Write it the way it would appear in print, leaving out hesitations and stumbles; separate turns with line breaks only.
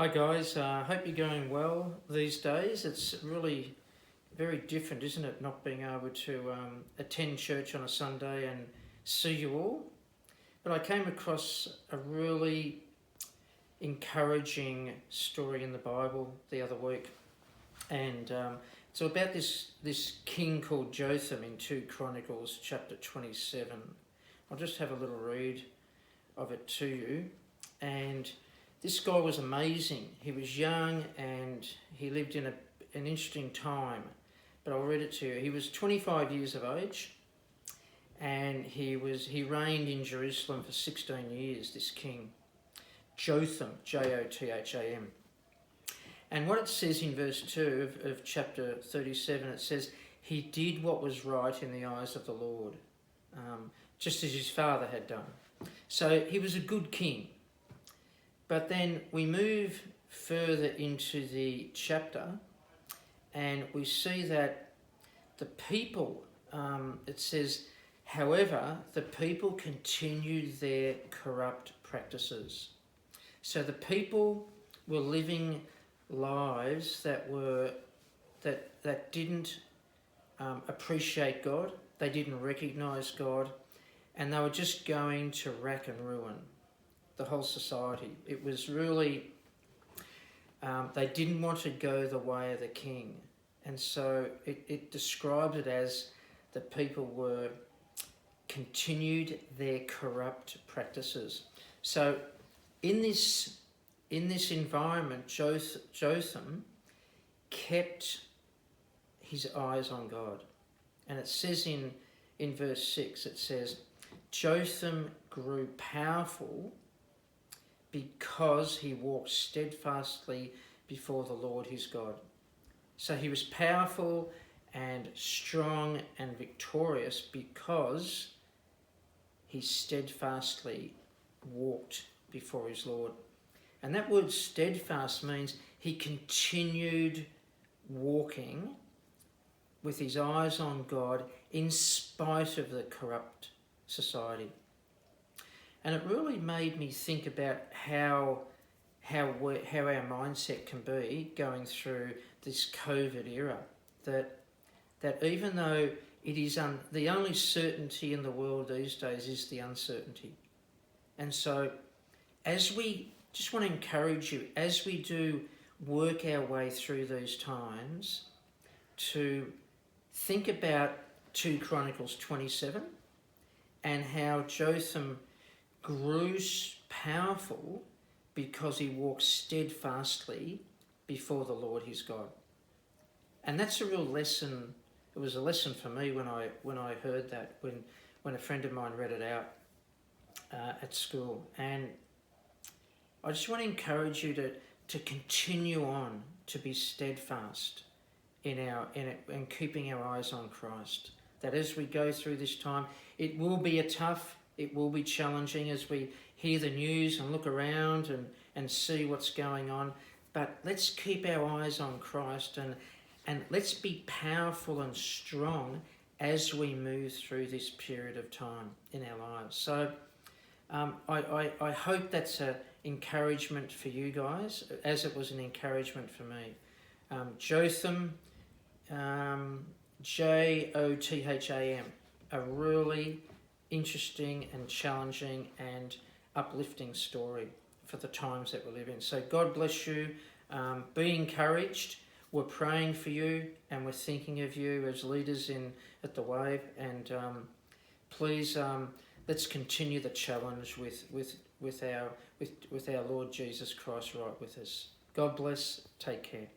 Hi guys, hope you're going well these days. It's really very different, isn't it, not being able to attend church on a Sunday and see you all. But I came across a really encouraging story in the Bible the other week, and so about this king called Jotham in 2 Chronicles chapter 27. I'll just have a little read of it to you. And this guy was amazing. He was young and he lived in an interesting time. But I'll read it to you. He was 25 years of age, and he reigned in Jerusalem for 16 years, this king. Jotham, Jotham. And what it says in verse 2 of chapter 37, it says, he did what was right in the eyes of the Lord, just as his father had done. So he was a good king. But then we move further into the chapter and we see that the people, it says, however, the people continued their corrupt practices. So the people were living lives that didn't appreciate God, they didn't recognise God, and they were just going to rack and ruin the whole society. It was really, they didn't want to go the way of the king. And so it describes it as the people were continued their corrupt practices. So in this environment, Jotham kept his eyes on God. And it says in verse 6, it says, Jotham grew powerful because he walked steadfastly before the Lord his God. So he was powerful and strong and victorious because he steadfastly walked before his Lord. And that word steadfast means he continued walking with his eyes on God in spite of the corrupt society. And it really made me think about how our mindset can be going through this COVID era. That even though it is the only certainty in the world these days is the uncertainty. And so as we just want to encourage you, as we do work our way through these times, to think about 2 Chronicles 27 and how Jotham grew powerful because he walked steadfastly before the Lord his God. And that's a real lesson. It was a lesson for me when I heard that, when a friend of mine read it out at school. And I just want to encourage you to continue on to be steadfast in keeping our eyes on Christ. That as we go through this time, it will be it will be challenging as we hear the news and look around and see what's going on. But let's keep our eyes on Christ and let's be powerful and strong as we move through this period of time in our lives. So I hope that's an encouragement for you guys, as it was an encouragement for me. Jotham, Jotham, a really interesting and challenging and uplifting story for the times that we live in. So God bless you. Be encouraged. We're praying for you and we're thinking of you as leaders at the Wave. And please let's continue the challenge with our Lord Jesus Christ right with us. God bless. Take care.